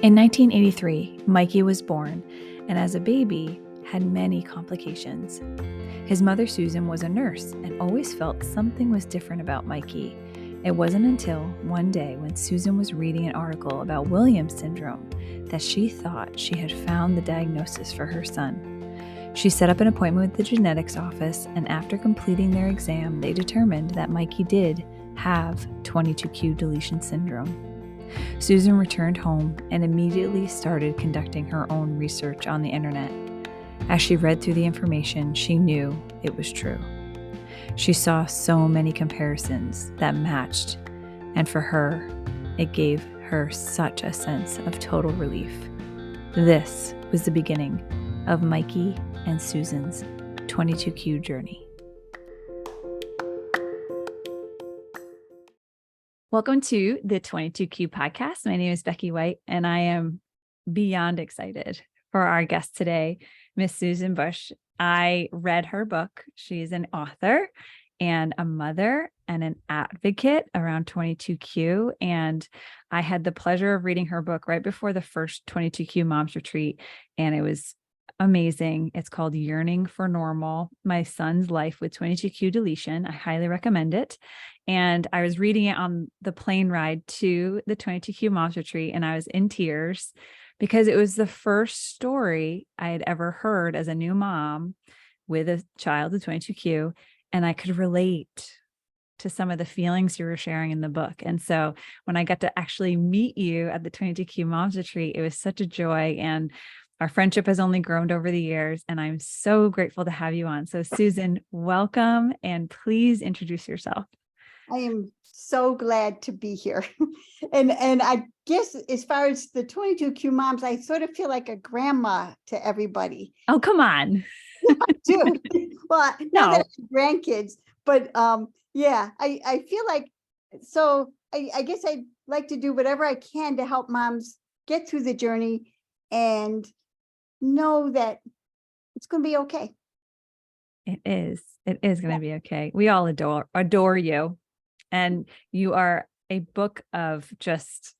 In 1983, Mikey was born, and as a baby, had many complications. His mother, Susan, was a nurse and always felt something was different about Mikey. It wasn't until one day when Susan was reading an article about Williams syndrome that she thought she had found the diagnosis for her son. She set up an appointment with the genetics office, and after completing their exam, they determined that Mikey did have 22q deletion syndrome. Susan returned home and immediately started conducting her own research on the internet. As she read through the information, she knew it was true. She saw so many comparisons that matched, and for her, it gave her such a sense of total relief. This was the beginning of Mikey and Susan's 22q journey. Welcome to the 22q podcast. My name is Becky White, and I am beyond excited for our guest today, Miss Susan Busch. I read her book. She's an author and a mother and an advocate around 22q. And I had the pleasure of reading her book right before the first 22q Moms Retreat, and it was amazing. It's called Yearning for Normal, My Son's Life with 22q Deletion. I highly recommend it. And I was reading it on the plane ride to the 22q Moms Retreat, and I was in tears because it was the first story I had ever heard as a new mom with a child with 22q, and I could relate to some of the feelings you were sharing in the book. And so when I got to actually meet you at the 22q Moms Retreat, it was such a joy, and our friendship has only grown over the years, and I'm so grateful to have you on. So Susan, welcome, and please introduce yourself. I am so glad to be here. And I guess as far as the 22q moms, I sort of feel like a grandma to everybody. Oh, come on. I do. Well, No. not that I have grandkids, but yeah, I feel like, so I guess I'd like to do whatever I can to help moms get through the journey and know that it's going to be okay. It is. It is going to be okay. We all adore you. And you are a book of just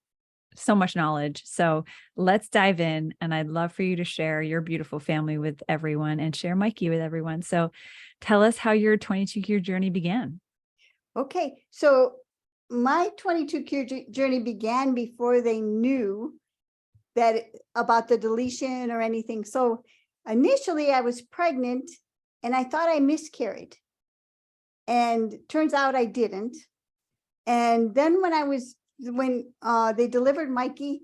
so much knowledge. So let's dive in. And I'd love for you to share your beautiful family with everyone and share Mikey with everyone. So tell us how your 22-year journey began. Okay. So my 22-year journey began before they knew that about the deletion or anything. So initially I was pregnant and I thought I miscarried. And turns out I didn't. And then when they delivered Mikey,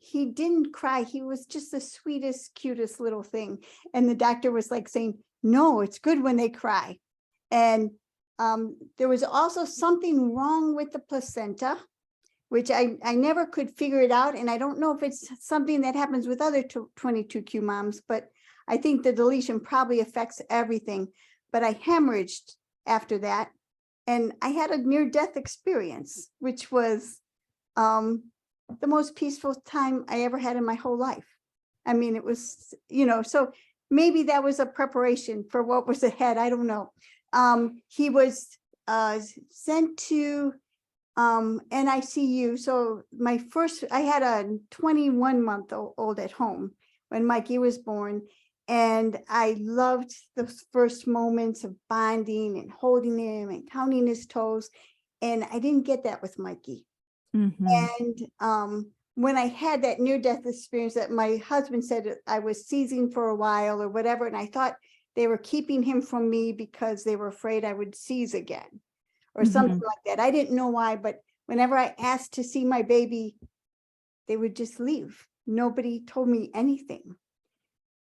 he didn't cry. He was just the sweetest, cutest little thing. And the doctor was like saying, no, it's good when they cry. And there was also something wrong with the placenta, which I never could figure it out. And I don't know if it's something that happens with other 22q moms, but I think the deletion probably affects everything. But I hemorrhaged after that. And I had a near-death experience, which was the most peaceful time I ever had in my whole life. I mean, it was, so maybe that was a preparation for what was ahead. I don't know. He was sent to NICU. So I had a 21-month-old at home when Mikey was born. And I loved those first moments of bonding and holding him and counting his toes. And I didn't get that with Mikey. Mm-hmm. And when I had that near-death experience that my husband said I was seizing for a while or whatever, and I thought they were keeping him from me because they were afraid I would seize again or something like that. I didn't know why, but whenever I asked to see my baby, they would just leave. Nobody told me anything.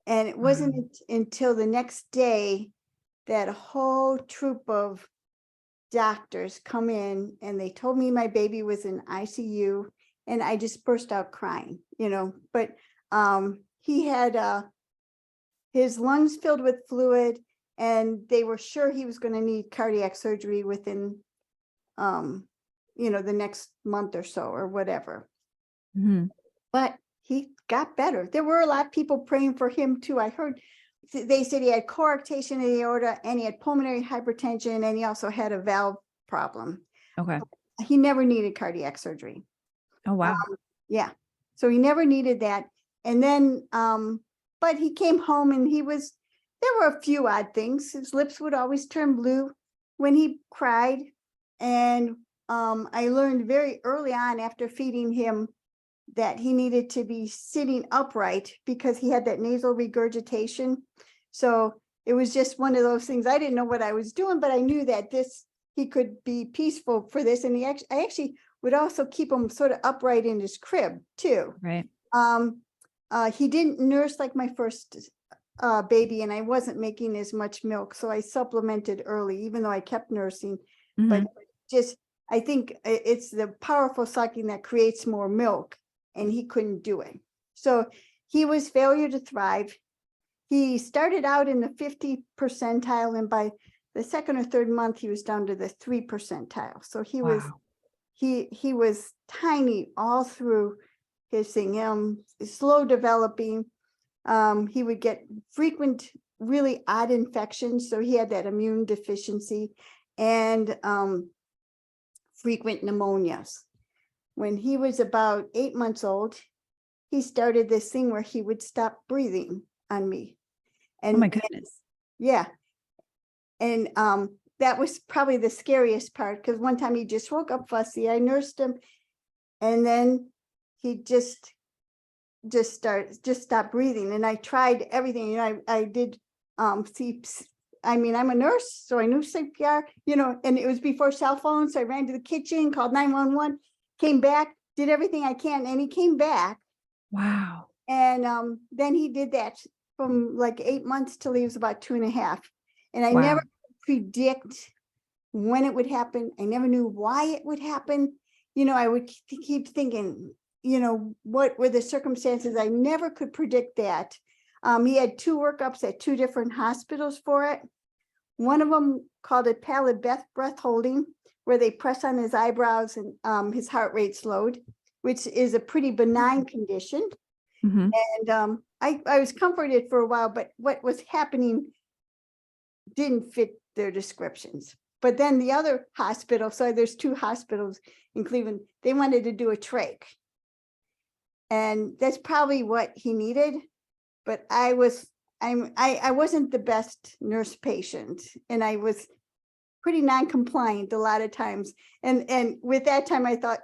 And it wasn't until the next day that a whole troop of doctors come in and they told me my baby was in ICU, and I just burst out crying, but he had his lungs filled with fluid, and they were sure he was going to need cardiac surgery within, the next month or so or whatever. Mm-hmm. But he got better. There were a lot of people praying for him too. I heard they said he had coarctation in the aorta and he had pulmonary hypertension, and he also had a valve problem. Okay. He never needed cardiac surgery. Oh, wow. Yeah. So he never needed that. And then, but he came home and there were a few odd things. His lips would always turn blue when he cried. And I learned very early on after feeding him that he needed to be sitting upright because he had that nasal regurgitation. So it was just one of those things. I didn't know what I was doing, but I knew that he could be peaceful for this. And I actually would also keep him sort of upright in his crib too. Right. He didn't nurse like my first baby, and I wasn't making as much milk. So I supplemented early, even though I kept nursing. But I think it's the powerful sucking that creates more milk, and he couldn't do it. So he was failure to thrive. He started out in the 50 percentile, and by the second or third month, he was down to the 3 percentile. So he was tiny all through his thing, slow developing. He would get frequent, really odd infections. So he had that immune deficiency and frequent pneumonias. When he was about 8 months old, he started this thing where he would stop breathing on me. And oh my goodness. Yeah. And that was probably the scariest part, because one time he just woke up fussy. I nursed him, and then he just stopped breathing. And I tried everything. I did CPR. I mean, I'm a nurse, so I knew CPR, and it was before cell phones. So I ran to the kitchen, called 911, came back, did everything I can, and he came back. Wow. And then he did that from like 8 months till he was about 2.5. And I never predict when it would happen. I never knew why it would happen. I would keep thinking, what were the circumstances? I never could predict that. He had 2 workups at 2 different hospitals for it. One of them called it pallid breath holding, where they press on his eyebrows and his heart rate slowed, which is a pretty benign condition. And I was comforted for a while, but what was happening didn't fit their descriptions. But then the other hospital, so there's 2 hospitals in Cleveland, they wanted to do a trach. And that's probably what he needed. But I wasn't the best nurse patient, and I was pretty non-compliant a lot of times. And with that time, I thought,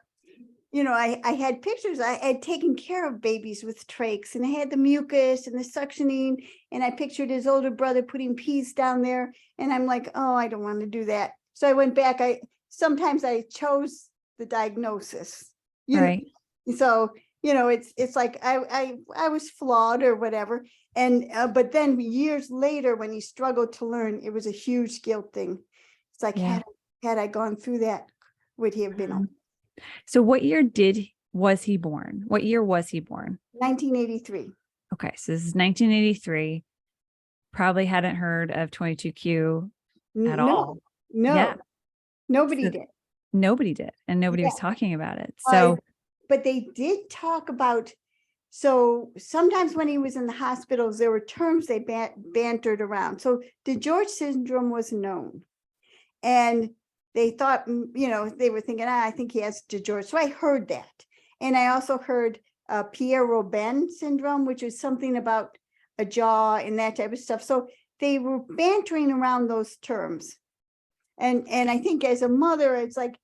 I had pictures. I had taken care of babies with trachs, and I had the mucus and the suctioning, and I pictured his older brother putting peas down there. And I'm like, oh, I don't want to do that. So I went back. Sometimes I chose the diagnosis. Right. So, it's like I was flawed or whatever. And but then years later, when he struggled to learn, it was a huge guilt thing. It's like, had I gone through that, would he have been? So what year was he born? What year was he born? 1983. Okay. So this is 1983. Probably hadn't heard of 22Q at all. No, yeah. Nobody did. Nobody did. And nobody was talking about it. So, but they did talk about, so sometimes when he was in the hospitals, there were terms they bantered around. So DeGeorge syndrome was known. And they thought, they were thinking, I think he has DeGeorge. So I heard that. And I also heard Pierre-Robin syndrome, which is something about a jaw and that type of stuff. So they were bantering around those terms. And I think as a mother, it's like,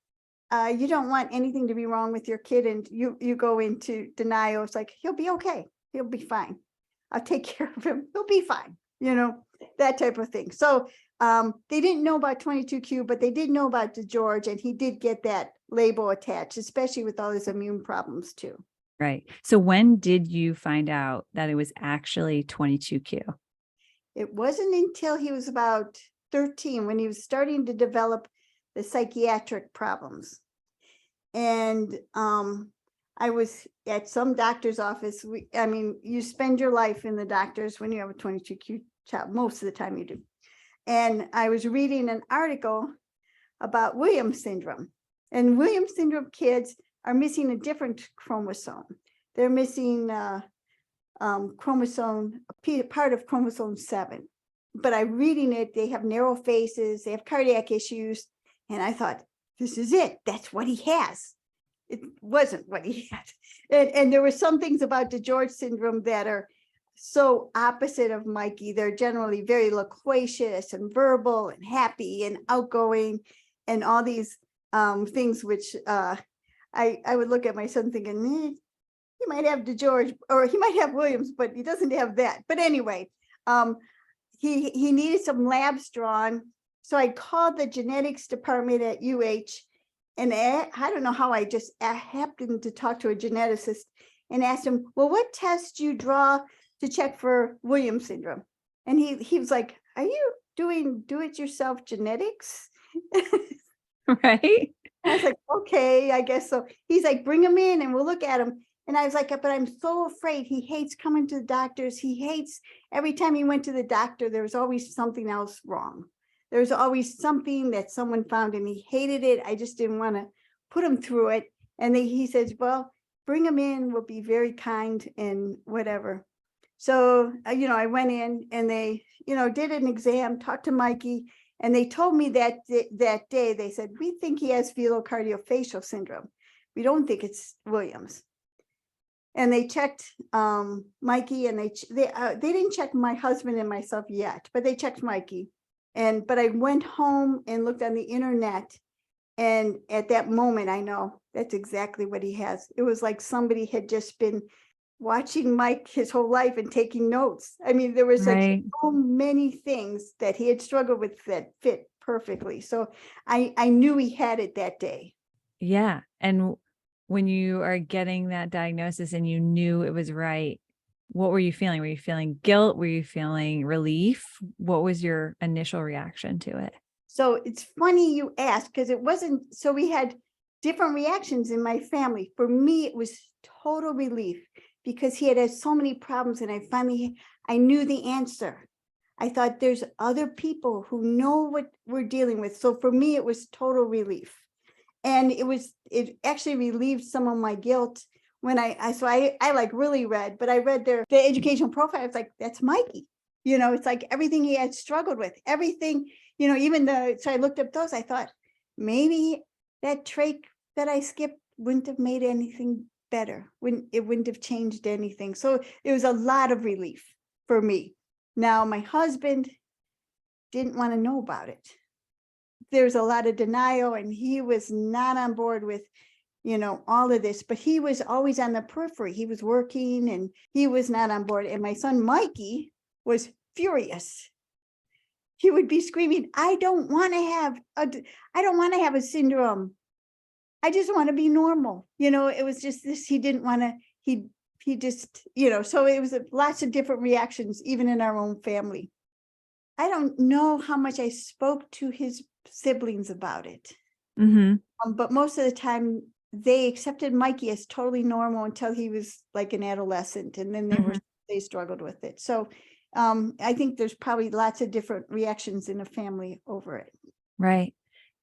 you don't want anything to be wrong with your kid, and you go into denial. It's like, he'll be okay. He'll be fine. I'll take care of him. He'll be fine. That type of thing. So they didn't know about 22Q, but they did know about DeGeorge, and he did get that label attached, especially with all his immune problems too. Right. So when did you find out that it was actually 22Q? It wasn't until he was about 13 when he was starting to develop the psychiatric problems. And I was at some doctor's office. You spend your life in the doctors when you have a 22Q child. Most of the time you do. And I was reading an article about Williams syndrome. And Williams syndrome kids are missing a different chromosome. They're missing part of chromosome 7. But I'm reading it, they have narrow faces, they have cardiac issues. And I thought, this is it. That's what he has. it wasn't what he had. And there were some things about DeGeorge syndrome that are so opposite of Mikey. They're generally very loquacious and verbal and happy and outgoing and all these things which I would look at my son thinking, he might have DeGeorge or he might have Williams, but he doesn't have that. But anyway, he needed some labs drawn. So I called the genetics department at UH, and I don't know how I just happened to talk to a geneticist and asked him, well, what test do you draw to check for Williams syndrome? And he was like, are you doing do-it-yourself genetics? Right. I was like, okay, I guess so. He's like, bring him in and we'll look at him. And I was like, but I'm so afraid. He hates coming to the doctors. He hates every time he went to the doctor, there was always something else wrong. There's always something that someone found and he hated it. I just didn't want to put him through it. And he says, well, bring him in. We'll be very kind and whatever. So, I went in and they, did an exam, talked to Mikey, and they told me that day, they said, we think he has velocardiofacial syndrome. We don't think it's Williams. And they checked Mikey, and they didn't check my husband and myself yet, but they checked Mikey. But I went home and looked on the internet, and at that moment, I know that's exactly what he has. It was like somebody had just been watching Mike his whole life and taking notes. I mean, there were Right. so many things that he had struggled with that fit perfectly. So I knew he had it that day. Yeah. And when you are getting that diagnosis and you knew it was right, what were you feeling? Were you feeling guilt? Were you feeling relief? What was your initial reaction to it? So it's funny you asked, because it wasn't, so we had different reactions in my family. For me, it was total relief because he had so many problems, and I knew the answer. I thought there's other people who know what we're dealing with. So for me, it was total relief. And it actually relieved some of my guilt when I like really read, but I read the educational profile. I was like, that's Mikey. It's like everything he had struggled with, everything, so I looked up those. I thought maybe that trait that I skipped wouldn't have made anything better. It wouldn't have changed anything. So it was a lot of relief for me. Now, my husband didn't want to know about it. There's a lot of denial, and he was not on board with, all of this, but he was always on the periphery. He was working and he was not on board. And my son, Mikey, was furious. He would be screaming, I don't want to have a syndrome. I just want to be normal. It was just this, he didn't want to, he just, so it was lots of different reactions, even in our own family. I don't know how much I spoke to his siblings about it. Mm-hmm. But most of the time they accepted Mikey as totally normal until he was like an adolescent, and then they struggled with it. So I think there's probably lots of different reactions in a family over it. Right.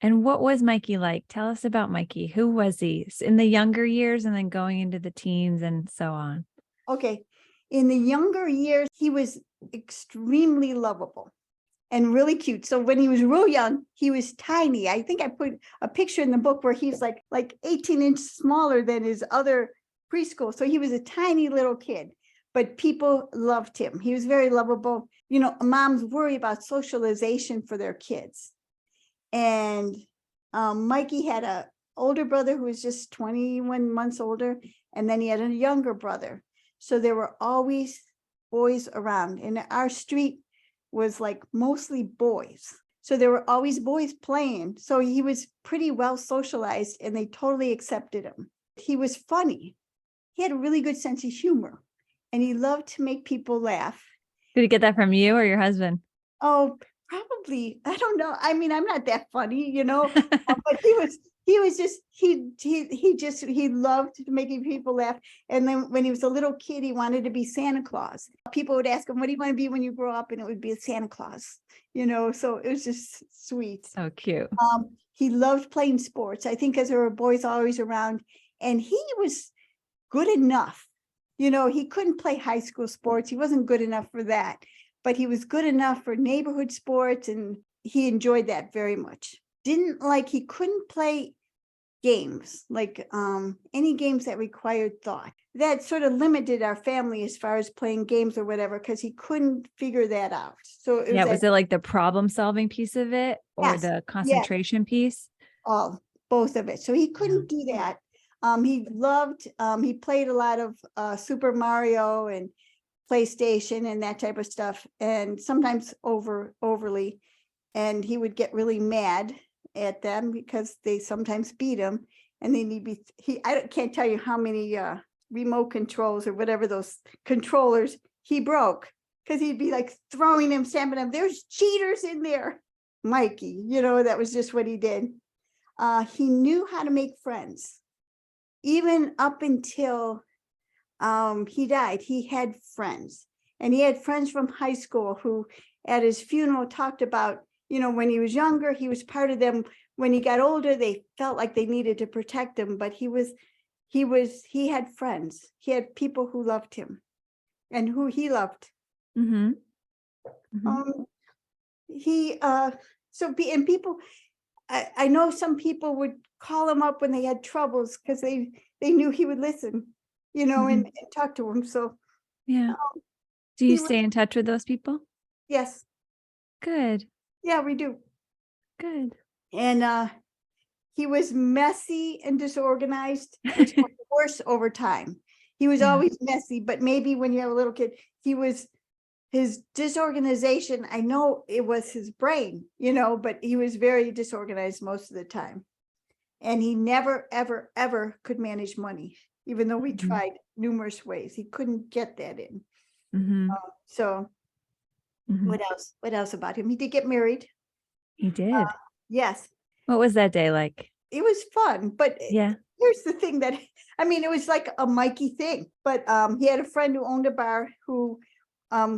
And what was Mikey like? Tell us about Mikey. Who was he in the younger years and then going into the teens and so on? Okay. In the younger years, he was extremely lovable and really cute. So when he was real young, he was tiny. I think I put a picture in the book where he's like 18 inches smaller than his other preschool. So he was a tiny little kid, but people loved him. He was very lovable. Moms worry about socialization for their kids. And Mikey had an older brother who was just 21 months older, and then he had a younger brother. So there were always boys around, and our street was like mostly boys. So there were always boys playing. So he was pretty well socialized, and they totally accepted him. He was funny. He had a really good sense of humor, and he loved to make people laugh. Did he get that from you or your husband? Oh, probably. I don't know. I mean, I'm not that funny, but he loved making people laugh. And then when he was a little kid, he wanted to be Santa Claus. People would ask him, what do you want to be when you grow up? And it would be a Santa Claus, so it was just sweet. So cute. He loved playing sports. I think because there were boys always around, and he was good enough. He couldn't play high school sports. He wasn't good enough for that, but he was good enough for neighborhood sports, and he enjoyed that very much. He couldn't play games, like any games that required thought. That sort of limited our family as far as playing games or whatever, because he couldn't figure that out. So it Yeah. was Was it like the problem solving piece of it or yes, the yeah, concentration piece? all both of it. So he Yeah. couldn't do that. He loved, he played a lot of Super Mario and PlayStation and that type of stuff, and sometimes overly. And he would get really mad at them because they sometimes beat him. And then can't tell you how many remote controls or whatever those controllers he broke, because he'd be like throwing them, stamping them. There's cheaters in there. Mikey, that was just what he did. He knew how to make friends. Even up until he died, he had friends. And he had friends from high school who at his funeral talked about, when he was younger, he was part of them. When he got older, they felt like they needed to protect him, but he had friends. He had people who loved him and who he loved. Mm-hmm. And people, I know some people would call him up when they had troubles because they knew he would listen, and talk to him. So yeah. Do you he stay in touch with those people? yes, Good. yeah, we do. Good. And he was messy and disorganized, which got worse over time. He was Yeah. always messy, but maybe when you have a little kid, his disorganization, I know it was his brain, but he was very disorganized most of the time. And he never, ever, ever could manage money, even though we tried numerous ways. He couldn't get that in. So what else? What else about him? He did get married. He did. Yes. What was that day like? It was fun, but Yeah. here's the thing it was like a Mikey thing, but he had a friend who owned a bar who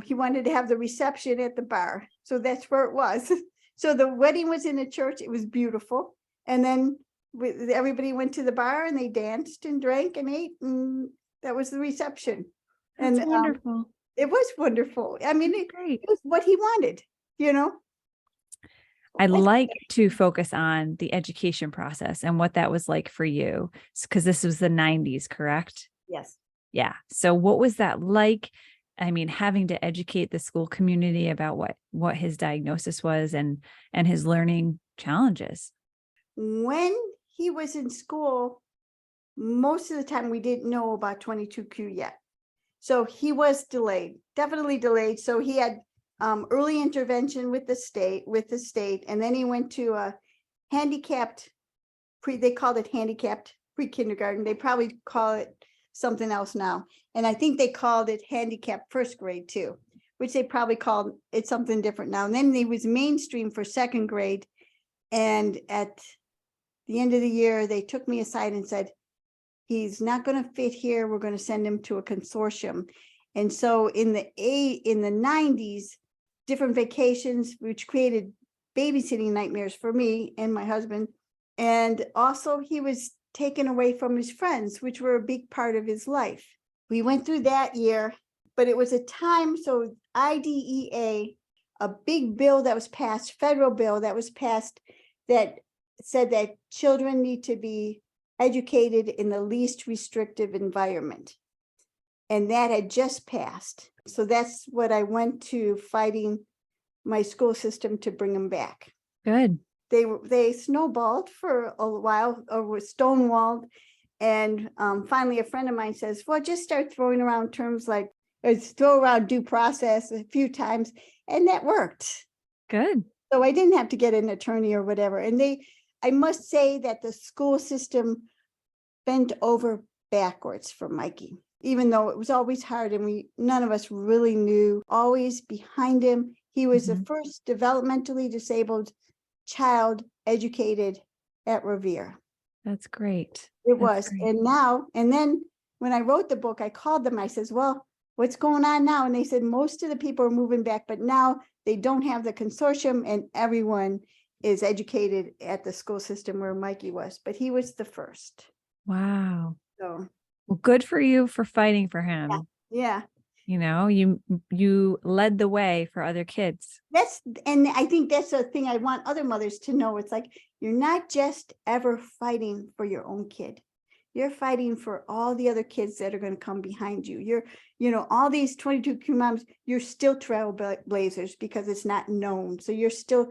he wanted to have the reception at the bar. So that's where it was. So the wedding was in a church. It was beautiful. And then everybody went to the bar and they danced and drank and ate, and that was the reception. That's and wonderful. It was wonderful. Great. It was what he wanted, I'd like to focus on the education process and what that was like for you, because this was the 90s, correct? Yes. Yeah. So what was that like? I mean, having to educate the school community about what his diagnosis was and his learning challenges. When he was in school, most of the time we didn't know about 22Q yet. So he was delayed, definitely delayed. So he had early intervention with the state, and then he went to a handicapped they called it handicapped pre-kindergarten. They probably call it something else now. And I think they called it handicapped first grade too, which they probably called it something different now. And then he was mainstream for second grade. And at the end of the year, they took me aside and said, he's not going to fit here. We're going to send him to a consortium. And so in the 90s, different vacations, which created babysitting nightmares for me and my husband. And also he was taken away from his friends, which were a big part of his life. We went through that year, but it was a time, so IDEA, a big bill that was passed, federal bill that was passed, that said that children need to be educated in the least restrictive environment. And that had just passed. So that's what I went to, fighting my school system to bring them back. Good. They snowballed for a while, or were stonewalled. And finally, a friend of mine says, well, just start throwing around terms like, throw around due process a few times. And that worked. Good. So I didn't have to get an attorney or whatever. And I must say that the school system bent over backwards for Mikey, even though it was always hard and none of us really knew, always behind him. He was the first developmentally disabled child educated at Revere. That's great. It was. And then when I wrote the book, I called them. I says, well, what's going on now? And they said, most of the people are moving back, but now they don't have the consortium and everyone is educated at the school system where Mikey was, but he was the first. Wow. So, well, good for you for fighting for him. Yeah. You led the way for other kids. And I think that's a thing I want other mothers to know. It's like, you're not just ever fighting for your own kid. You're fighting for all the other kids that are going to come behind you. All these 22Q moms, you're still trailblazers because it's not known. So you're still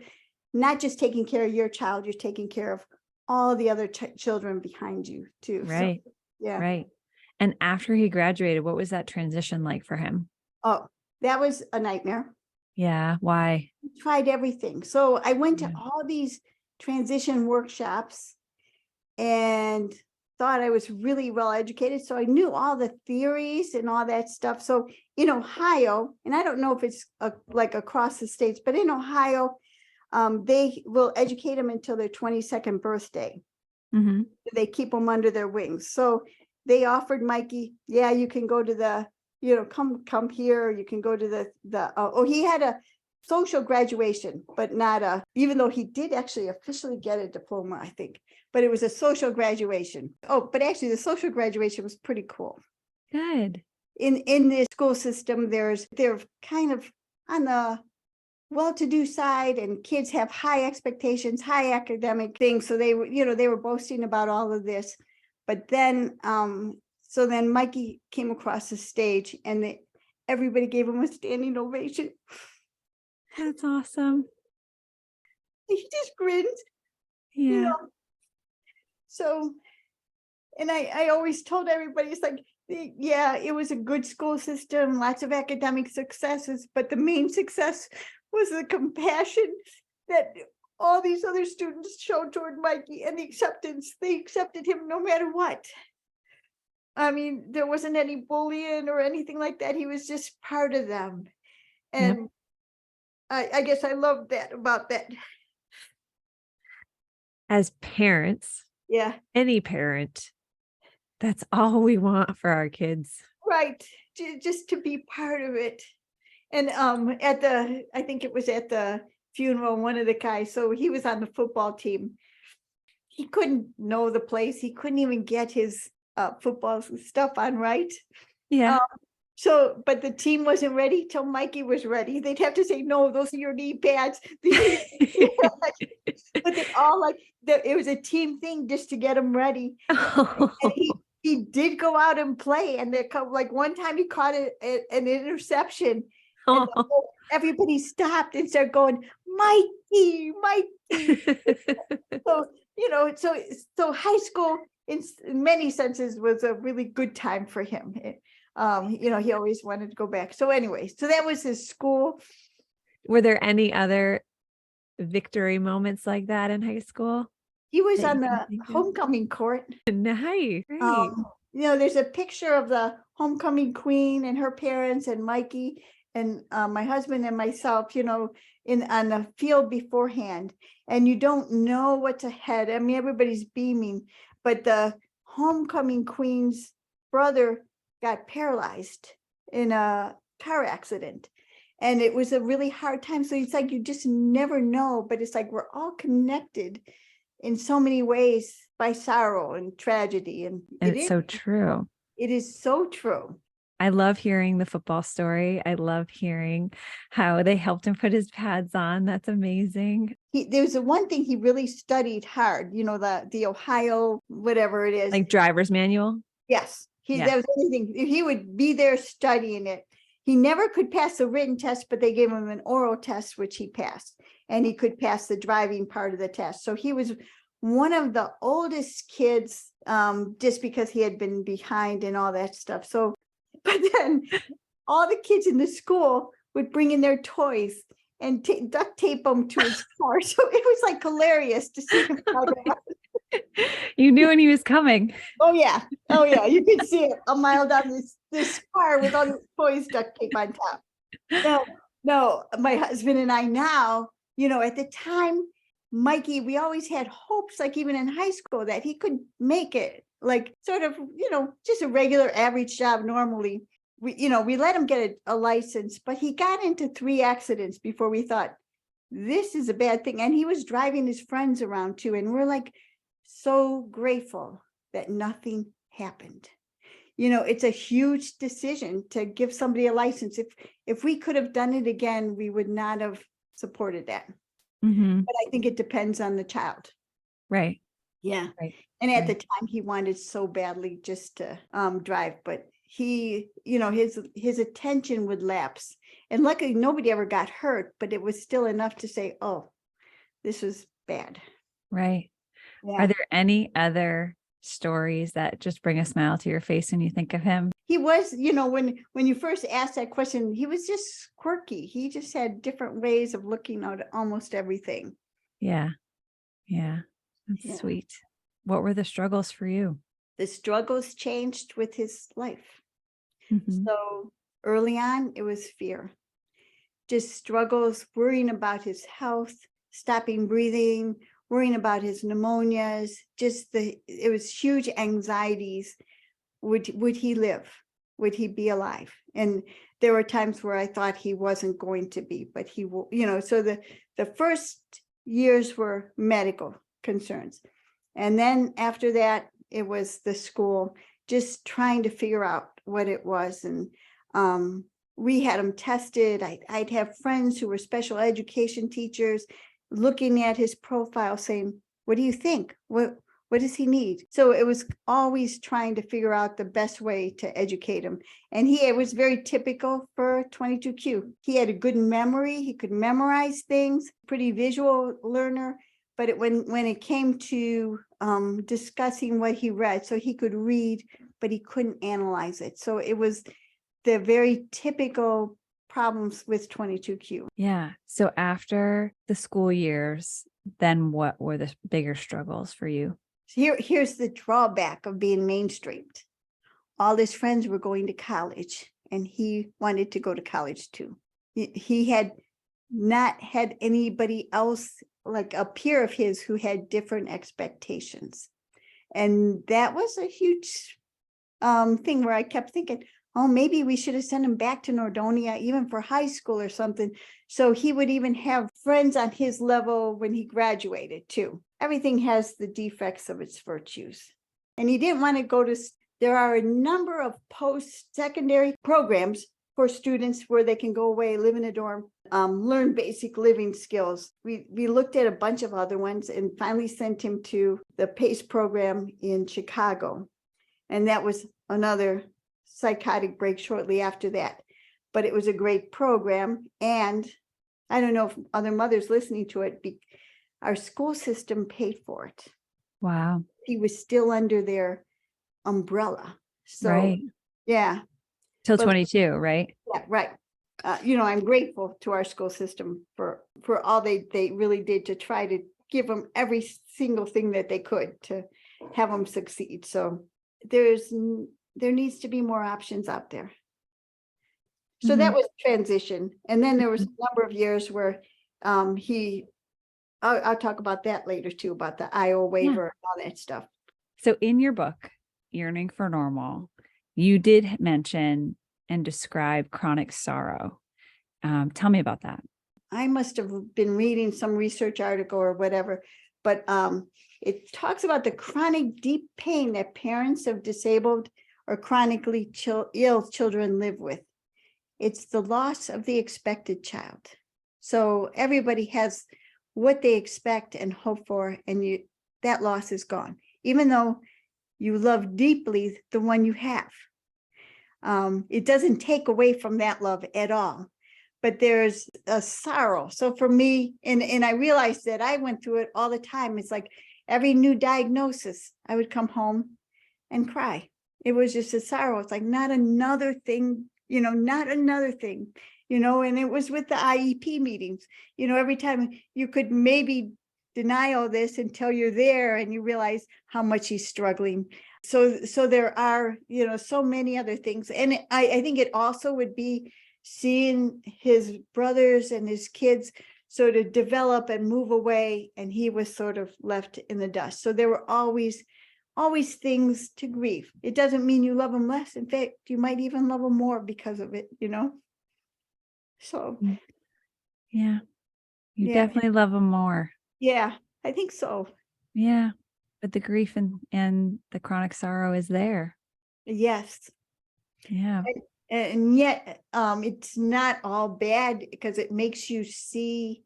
not just taking care of your child, you're taking care of all the other children behind you too. Right. So, yeah. Right. And after he graduated, what was that transition like for him? Oh, that was a nightmare. Yeah. Why? I tried everything. So I went to Yeah. all these transition workshops and thought I was really well educated. So I knew all the theories and all that stuff. So in Ohio, and I don't know if it's like across the states, but in Ohio, they will educate them until their 22nd birthday. Mm-hmm. They keep them under their wings. So they offered Mikey, yeah, you can go to the, come here. You can go to he had a social graduation, but not even though he did actually officially get a diploma, I think, but it was a social graduation. Oh, but actually the social graduation was pretty cool. Good. In the school system, they're kind of on the well-to-do side, and kids have high expectations, high academic things. So they were boasting about all of this. But then, so then Mikey came across the stage and everybody gave him a standing ovation. That's awesome. He just grinned. Yeah. So, and I always told everybody, it's like, yeah, it was a good school system, lots of academic successes, but the main success was the compassion that all these other students showed toward Mikey, and the acceptance. They accepted him no matter what. I mean, there wasn't any bullying or anything like that. He was just part of them. And yep. I guess I love that about that. As parents, yeah, any parent, that's all we want for our kids. Right. Just to be part of it. And I think it was at the funeral, one of the guys, so he was on the football team. He couldn't know the place. He couldn't even get his football stuff on right. Yeah. But the team wasn't ready till Mikey was ready. They'd have to say, no, those are your knee pads. But they all it was a team thing just to get him ready. Oh. And he did go out and play. And one time he caught an interception. And everybody stopped and started going, Mikey. So high school in many senses was a really good time for him. He always wanted to go back. So anyway, so that was his school. Were there any other victory moments like that in high school? He was on the homecoming court. Nice. There's a picture of the homecoming queen and her parents and Mikey and my husband and myself, on the field beforehand. And you don't know what's ahead. I mean, everybody's beaming, but the homecoming queen's brother got paralyzed in a car accident. And it was a really hard time. So it's like, you just never know, but it's like, we're all connected in so many ways by sorrow and tragedy. And it's so true. It is so true. I love hearing the football story. I love hearing how they helped him put his pads on. That's amazing. There's one thing he really studied hard, the Ohio, whatever it is. Like driver's manual? Yes. That was anything. He would be there studying it. He never could pass the written test, but they gave him an oral test, which he passed. And he could pass the driving part of the test. So he was one of the oldest kids, just because he had been behind and all that stuff. So, but then all the kids in the school would bring in their toys and duct tape them to his car. So it was like hilarious to see him. You knew when he was coming. Oh yeah. You could see it a mile down this car with all the toys duct tape on top. No, my husband and I now, at the time, Mikey, we always had hopes, like even in high school, that he could make it, like sort of, just a regular average job normally. We let him get a license, but he got into 3 accidents before we thought, this is a bad thing. And he was driving his friends around too. And we're like, so grateful that nothing happened. it's a huge decision to give somebody a license. If we could have done it again, we would not have supported that. Mhm. But I think it depends on the child. Right. Yeah. Right. And at the Right. time he wanted so badly just to drive, but he, his attention would lapse. And luckily nobody ever got hurt, but it was still enough to say, oh, this was bad. Right. Yeah. Are there any other stories that just bring a smile to your face when you think of him? He was, when you first asked that question, he was just quirky. He just had different ways of looking at almost everything. Yeah. Yeah. That's Yeah. sweet. What were the struggles for you? The struggles changed with his life. Mhm. So early on, it was fear. Just struggles, worrying about his health, stopping breathing, worrying about his pneumonias, it was huge anxieties. Would he live? Would he be alive? And there were times where I thought he wasn't going to be, but he will, so the first years were medical concerns. And then after that, it was the school, just trying to figure out what it was. And we had him tested. I'd have friends who were special education teachers looking at his profile saying, what do you think? What does he need? So it was always trying to figure out the best way to educate him. And it was very typical for 22Q. He had a good memory. He could memorize things, pretty visual learner. But when it came to discussing what he read, so he could read, but he couldn't analyze it. So it was the very typical problems with 22Q. Yeah. So after the school years, then what were the bigger struggles for you? Here's the drawback of being mainstreamed. All his friends were going to college, and he wanted to go to college too. He had not had anybody else, like a peer of his, who had different expectations. And that was a huge thing where I kept thinking, oh, maybe we should have sent him back to Nordonia, even for high school or something. So he would even have friends on his level when he graduated too. Everything has the defects of its virtues. And he didn't want to go to, there are a number of post-secondary programs for students where they can go away, live in a dorm, learn basic living skills. We looked at a bunch of other ones and finally sent him to the PACE program in Chicago. And that was another psychotic break shortly after that. But it was a great program. And I don't know if other mothers listening to it, our school system paid for it. Wow. He was still under their umbrella. So, right. Yeah. Till But 22, right? yeah, right. I'm grateful to our school system for all they really did to try to give them every single thing that they could to have them succeed. So there needs to be more options out there. So that was transition. And then there was a number of years where I'll talk about that later too, about the Iowa waiver and all that stuff. So in your book, Yearning for Normal, you did mention and describe chronic sorrow. Tell me about that. I must have been reading some research article or whatever, but it talks about the chronic deep pain that parents of disabled or chronically ill children live with. It's the loss of the expected child. So everybody has what they expect and hope for, and that loss is gone, even though you love deeply the one you have. It doesn't take away from that love at all, but there's a sorrow. So for me, and I realized that I went through it all the time. It's like every new diagnosis, I would come home and cry. It was just a sorrow. It's like not another thing, not another thing, and it was with the IEP meetings, every time you could maybe deny all this until you're there and you realize how much he's struggling. So there are, so many other things. And I think it also would be seeing his brothers and his kids sort of develop and move away, and he was sort of left in the dust. So there were always things to grieve. It doesn't mean you love him less. In fact, you might even love him more because of it, So yeah, you definitely love him more. Yeah, I think so. Yeah, but the grief and the chronic sorrow is there. Yes. Yeah. And yet, it's not all bad because it makes you see,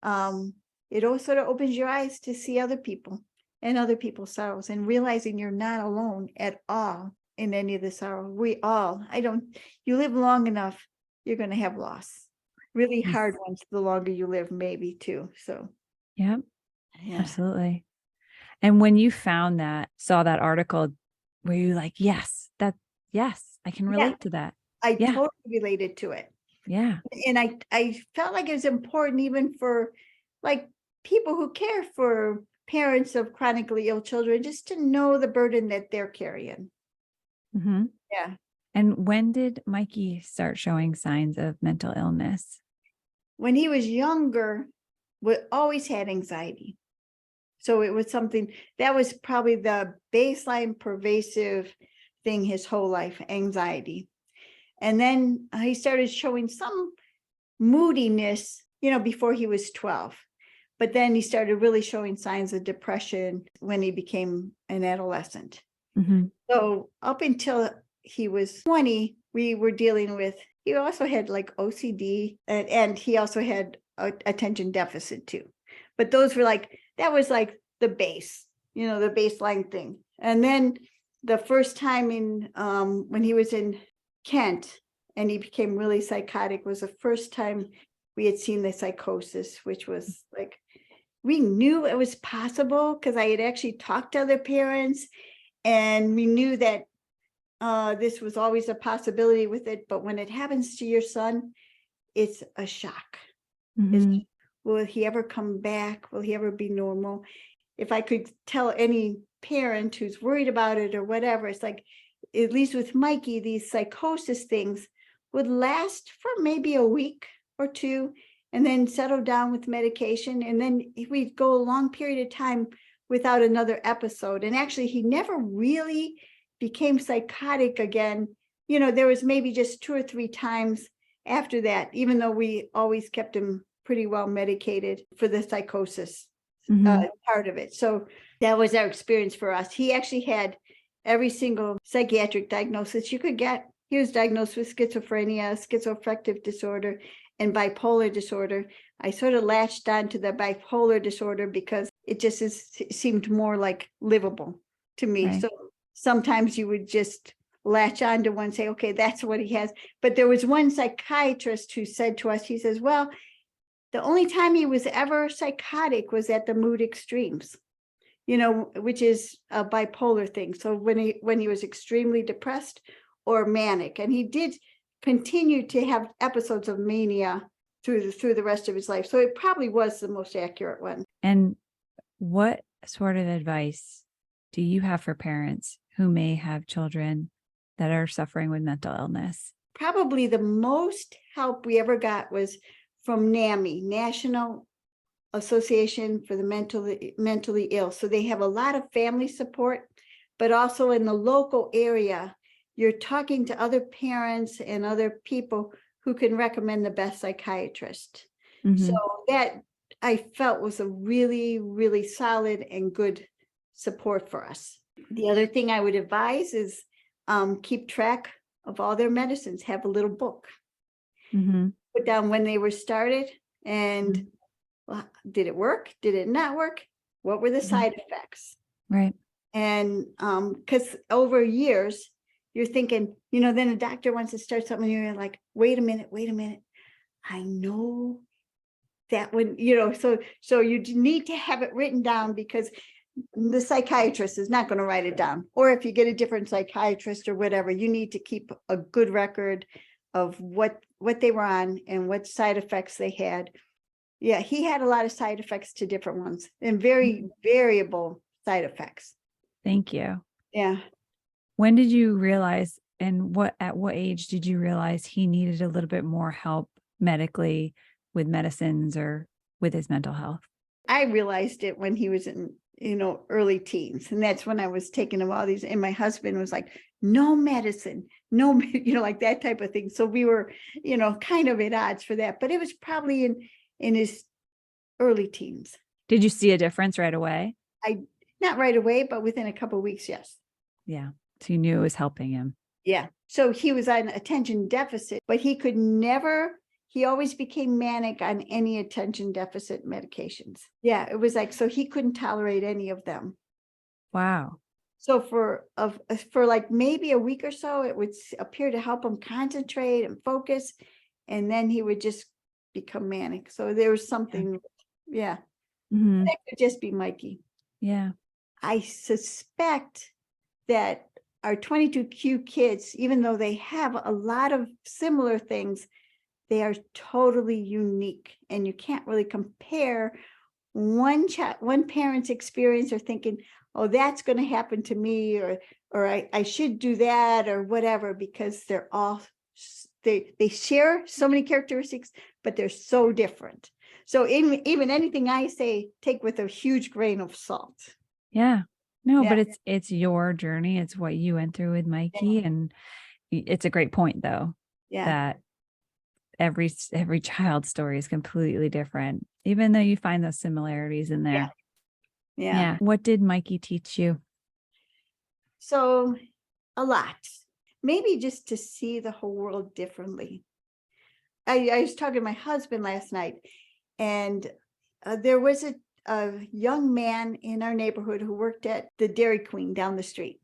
it all sort of opens your eyes to see other people and other people's sorrows, and realizing you're not alone at all in any of the sorrow. You live long enough, you're going to have loss. Really Yes. hard ones, the longer you live, maybe too. So, Yep. yeah. Absolutely. And when you saw that article, were you like, yes, I can Yeah, relate to that. I Yeah. totally related to it. Yeah. And I felt like it was important even for like people who care for parents of chronically ill children, just to know the burden that they're carrying. Hmm. Yeah. And when did Mikey start showing signs of mental illness? When he was younger, we always had anxiety. So it was something that was probably the baseline pervasive thing his whole life, anxiety. And then he started showing some moodiness, before he was 12. But then he started really showing signs of depression when he became an adolescent. Hmm. So up until he was 20, we were dealing with, he also had like OCD, and he also had attention deficit too. But that was like the base, the baseline thing. And then the first time when he was in Kent and he became really psychotic was the first time we had seen the psychosis, which was like, we knew it was possible because I had actually talked to other parents, and we knew that this was always a possibility with it. But when it happens to your son, it's a shock. Hmm. Will he ever come back? Will he ever be normal? If I could tell any parent who's worried about it or whatever, it's like, at least with Mikey, these psychosis things would last for maybe a week or two and then settle down with medication. And then we'd go a long period of time without another episode. And actually, he never really became psychotic again. There was maybe just 2 or 3 times after that, even though we always kept him pretty well medicated for the psychosis part of it. So that was our experience for us. He actually had every single psychiatric diagnosis you could get. He was diagnosed with schizophrenia, schizoaffective disorder, and bipolar disorder. I sort of latched on to the bipolar disorder because it just seemed more like livable to me. Right. So sometimes you would just latch on to one and say, okay, that's what he has. But there was one psychiatrist who said to us, he says, well, the only time he was ever psychotic was at the mood extremes, which is a bipolar thing. So when he was extremely depressed or manic, and he did continue to have episodes of mania through the rest of his life. So it probably was the most accurate one. And what sort of advice do you have for parents who may have children that are suffering with mental illness? Probably the most help we ever got was from NAMI, National Association for the Mentally Ill. So they have a lot of family support, but also in the local area, you're talking to other parents and other people who can recommend the best psychiatrist. Mm-hmm. So that I felt was a really, really solid and good support for us. The other thing I would advise is keep track of all their medicines, have a little book. Mm-hmm. Put down when they were started and well, did it work? Did it not work? What were the side effects? Right. And because over years, you're thinking, then a doctor wants to start something, and you're like, wait a minute. I know that one, so you need to have it written down because the psychiatrist is not going to write it down. Or if you get a different psychiatrist or whatever, you need to keep a good record of what they were on and what side effects they had. Yeah, he had a lot of side effects to different ones and very variable side effects. Thank you. Yeah. When did you realize, and at what age did you realize he needed a little bit more help medically with medicines or with his mental health? I realized it when he was in, early teens. And that's when I was taking him all these, and my husband was like, no medicine, no, like that type of thing. So we were, kind of at odds for that, but it was probably in his early teens. Did you see a difference right away? Not right away, but within a couple of weeks, yes. Yeah. So you knew it was helping him. Yeah. So he was on attention deficit, but he always became manic on any attention deficit medications. Yeah. It was like, so he couldn't tolerate any of them. Wow. So for like maybe a week or so, it would appear to help him concentrate and focus. And then he would just become manic. So there was something, yeah. Mhm. That could just be Mikey. Yeah. I suspect that our 22Q kids, even though they have a lot of similar things, they are totally unique. And you can't really compare one parent's experience or thinking, oh, that's going to happen to me, or I should do that, or whatever, because they're all, they share so many characteristics, but they're so different. So even anything I say, take with a huge grain of salt. Yeah. No, Yeah. but it's your journey. It's what you went through with Mikey. And it's a great point, though, Yeah. that every child's story is completely different, even though you find those similarities in there. Yeah. What did Mikey teach you? So a lot, maybe just to see the whole world differently. I was talking to my husband last night, and there was a young man in our neighborhood who worked at the Dairy Queen down the street.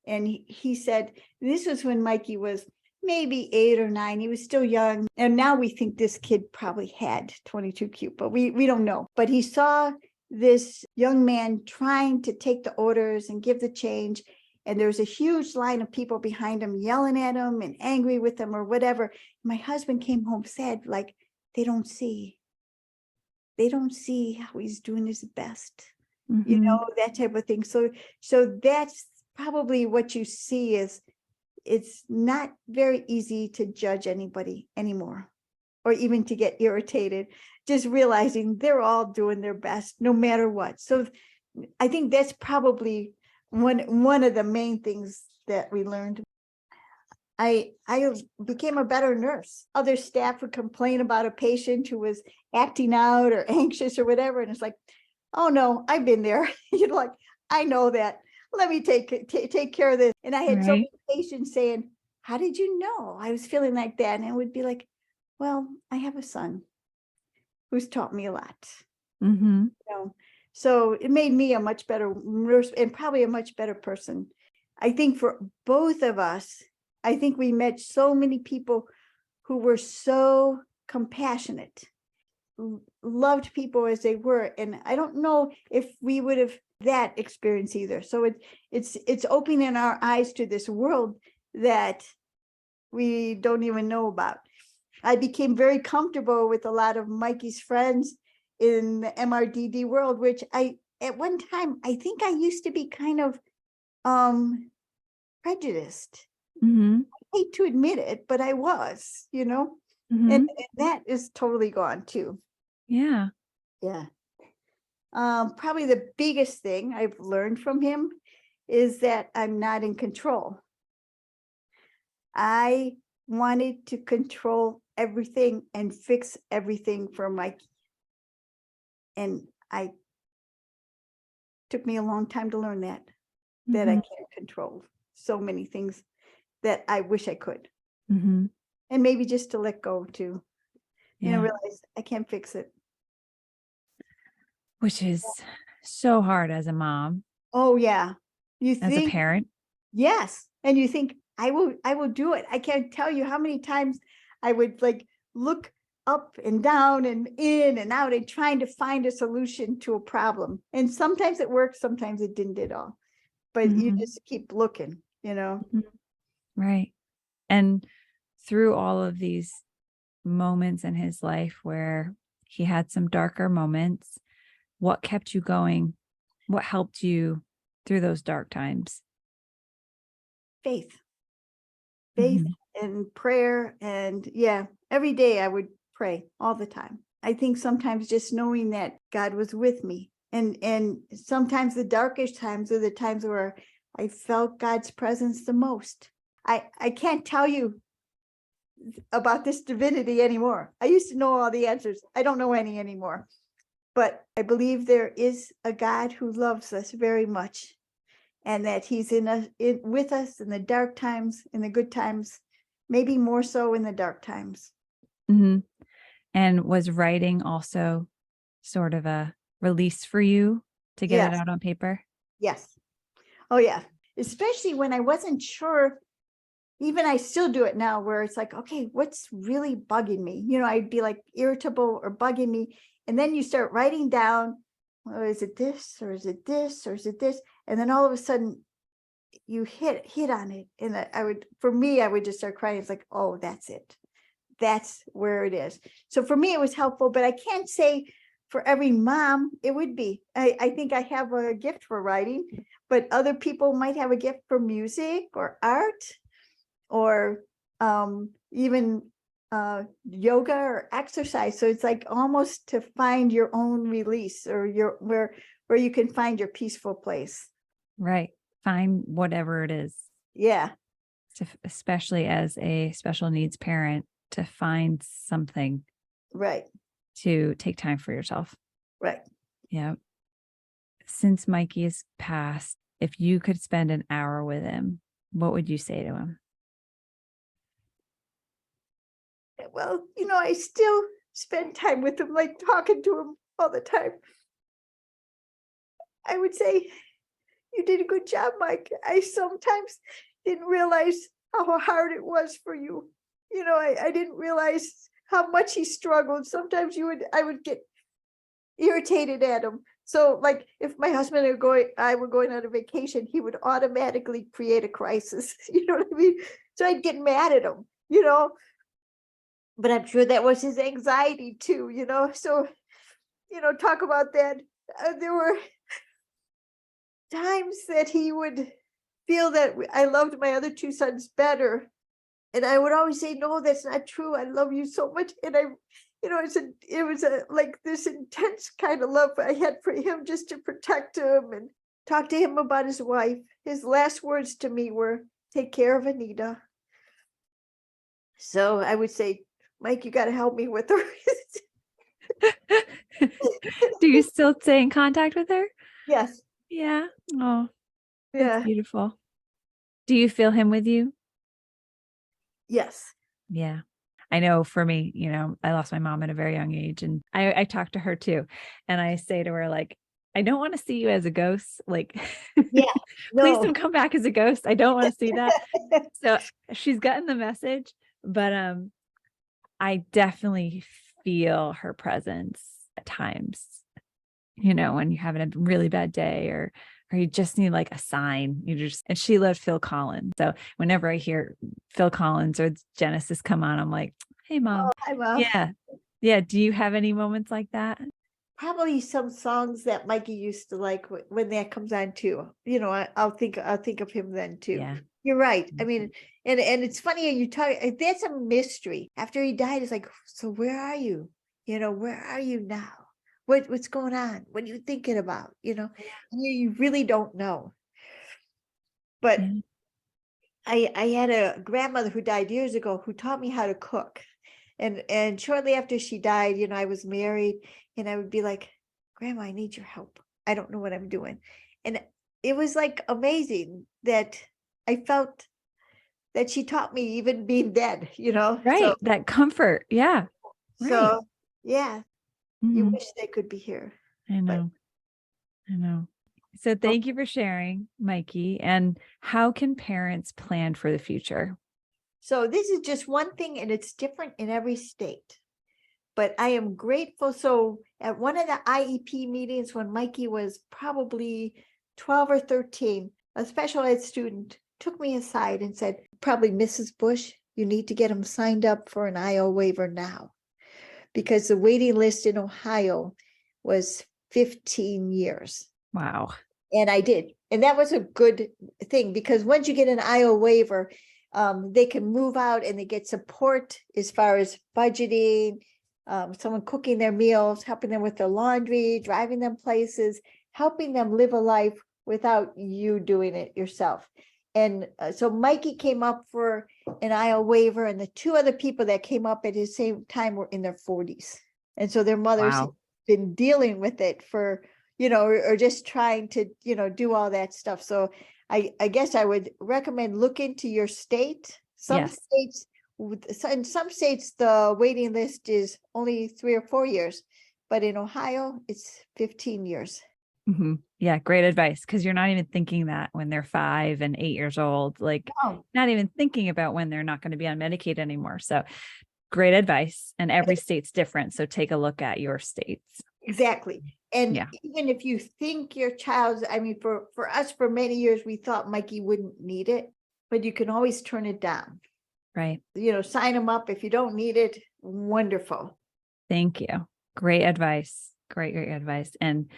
And he said, this was when Mikey was maybe 8 or 9. He was still young. And now we think this kid probably had 22Q, but we don't know. But he saw this young man trying to take the orders and give the change. And there was a huge line of people behind him yelling at him and angry with him or whatever. My husband came home sad, like, they don't see how he's doing his best, you know, that type of thing. So that's probably what you see is it's not very easy to judge anybody anymore, or even to get irritated, just realizing they're all doing their best no matter what. So I think that's probably one of the main things that we learned. I became a better nurse. Other staff would complain about a patient who was acting out or anxious or whatever. And it's like, oh no, I've been there. You know, like, I know that. Let me take care of this. And I had so many patients saying, how did you know I was feeling like that? And it would be like, well, I have a son who's taught me a lot. You know? So it made me a much better nurse and probably a much better person. I think for both of us, I think we met so many people who were so compassionate, loved people as they were. And I don't know if we would have that experience either. So it's opening our eyes to this world that we don't even know about. I became very comfortable with a lot of Mikey's friends in the MRDD world, which at one time, I think I used to be kind of prejudiced. I hate to admit it, but I was, you know, and that is totally gone too. Yeah. Probably the biggest thing I've learned from him is that I'm not in control. I wanted to control everything and fix everything for Mikey. And took me a long time to learn that I can't control so many things that I wish I could. And maybe just to let go too, you know, realize I can't fix it. Which is so hard as a mom. Oh yeah. You as think, a parent. Yes. And you think, I will do it. I can't tell you how many times I would like look up and down and in and out and trying to find a solution to a problem. And sometimes it worked, sometimes it didn't at all. But you just keep looking, you know. Right. And through all of these moments in his life where he had some darker moments, what kept you going? What helped you through those dark times? Faith and prayer. And every day I would pray all the time. I think sometimes just knowing that God was with me, and sometimes the darkest times are the times where I felt God's presence the most. I can't tell you about this divinity anymore. I used to know all the answers. I don't know any anymore. But I believe there is a God who loves us very much. and that he's with us in the dark times, in the good times, maybe more so in the dark times. Mm-hmm. And was writing also sort of a release for you to get it Yes. out on paper? Yes. Oh yeah. Especially when I wasn't sure, even I still do it now, where it's like, okay, what's really bugging me? I'd be like irritable or bugging me. And then you start writing down, well, is it this, or is it this, or is it this? And then all of a sudden you hit on it. And I would just start crying. It's like, oh, that's it. That's where it is. So for me, it was helpful, but I can't say for every mom it would be. I think I have a gift for writing, but other people might have a gift for music or art, or even yoga or exercise. So it's like almost to find your own release, or where you can find your peaceful place. Right. Find whatever it is. Yeah. Especially as a special needs parent, to find something. Right. To take time for yourself. Right. Yeah. Since Mikey has passed, if you could spend an hour with him, what would you say to him? Well, I still spend time with him, like talking to him all the time. I would say, you did a good job, Mike. I sometimes didn't realize how hard it was for you. I didn't realize how much he struggled. Sometimes I would get irritated at him. So like if my husband and I were going on a vacation, he would automatically create a crisis. You know what I mean? So I'd get mad at him, but I'm sure that was his anxiety too, so, talk about that. There were times that he would feel that I loved my other two sons better. And I would always say, no, that's not true. I love you so much. And it was like this intense kind of love I had for him, just to protect him and talk to him about his wife. His last words to me were, take care of Anita. So I would say, Mike, you got to help me with her. Do you still stay in contact with her? Yes. Yeah. Oh, that's Yeah. beautiful. Do you feel him with you? Yes. Yeah. I know for me, I lost my mom at a very young age, and I talk to her too. And I say to her, like, I don't want to see you as a ghost. Like, Yeah. please No. don't come back as a ghost. I don't want to see that. So she's gotten the message, but I definitely feel her presence at times, when you're having a really bad day, or you just need like a sign. And she loved Phil Collins. So whenever I hear Phil Collins or Genesis come on, I'm like, hey, Mom. Oh, hi, Mom. Yeah. Yeah. Do you have any moments like that? Probably some songs that Mikey used to like when that comes on too. I'll think of him then too. Yeah. You're right. I mean, and it's funny you talk. That's a mystery. After he died, it's like, so where are you? Where are you now? What's going on? What are you thinking about? You really don't know. But Yeah. I had a grandmother who died years ago who taught me how to cook. And shortly after she died, I was married, and I would be like, Grandma, I need your help. I don't know what I'm doing. And it was like amazing that I felt that she taught me, even being dead, Right. So, That comfort. Yeah. Right. Yeah, you wish they could be here. I know. So thank you for sharing, Mikey. And how can parents plan for the future? So this is just one thing, and it's different in every state. But I am grateful. So at one of the IEP meetings, when Mikey was probably 12 or 13, a special ed student took me aside and said, probably Mrs. Busch, you need to get him signed up for an IO waiver now, because the waiting list in Ohio was 15 years. Wow. And I did. And that was a good thing, because once you get an IO waiver, they can move out and they get support as far as budgeting, someone cooking their meals, helping them with their laundry, driving them places, helping them live a life without you doing it yourself. And so Mikey came up for an IO waiver, and the two other people that came up at his same time were in their 40s. And so their mothers had been dealing with it for or just trying to, do all that stuff. So I guess I would recommend look into your state. Some Yes. states, in some states, the waiting list is only 3 or 4 years, but in Ohio, it's 15 years. Mhm. Yeah, great advice. Because you're not even thinking that when they're 5 and 8 years old, like Oh, not even thinking about when they're not going to be on Medicaid anymore. So great advice. And every state's different. So take a look at your states. exactly. And Yeah. even if you think your child's, I mean, for us, for many years, we thought Mikey wouldn't need it, but you can always turn it down. Right. Sign them up. If you don't need it, wonderful. Thank you. Great advice. Great advice. And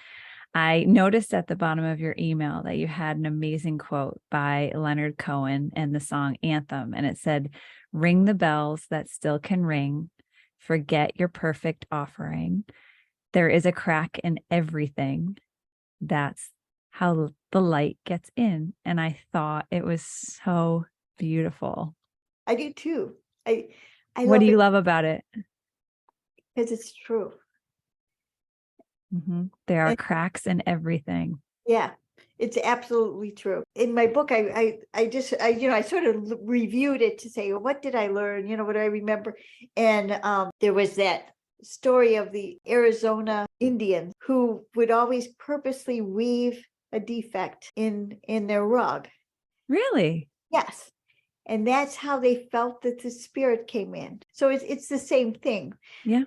I noticed at the bottom of your email that you had an amazing quote by Leonard Cohen and the song Anthem. And it said, "Ring the bells that still can ring. Forget your perfect offering. There is a crack in everything. That's how the light gets in." And I thought it was so beautiful. I do too. I What do love you it love about it? because it's true. There are And cracks in everything. yeah, it's absolutely true. In my book, I sort of reviewed it to say, well, what did I learn? What do I remember? And there was that story of the Arizona Indian who would always purposely weave a defect in their rug. Really? Yes. And that's how they felt that the spirit came in. So it's the same thing. Yeah.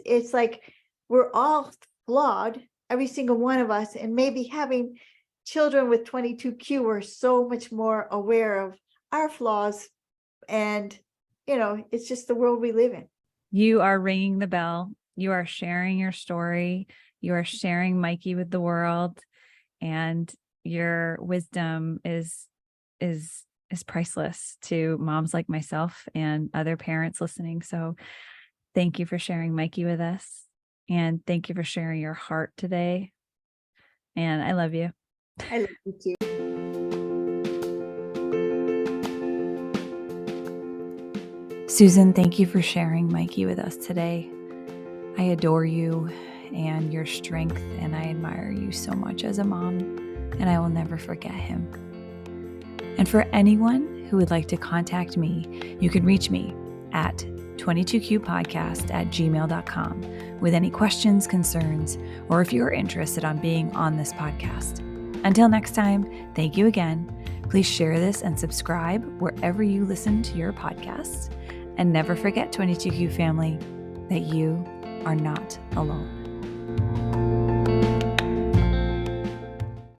It's like we're all flawed, every single one of us, and maybe having children with 22q are so much more aware of our flaws, and it's just the world we live in. You are ringing the bell. You are sharing your story. You are sharing Mikey with the world, and your wisdom is priceless to moms like myself and other parents listening. So thank you for sharing Mikey with us. And thank you for sharing your heart today. And I love you. I love you too. Susan, thank you for sharing Mikey with us today. I adore you and your strength, and I admire you so much as a mom, and I will never forget him. And for anyone who would like to contact me, you can reach me at 22qpodcast@gmail.com with any questions, concerns, or if you're interested on being on this podcast. Until next time, thank you again. Please share this and subscribe wherever you listen to your podcasts. And never forget, 22Q family, that you are not alone.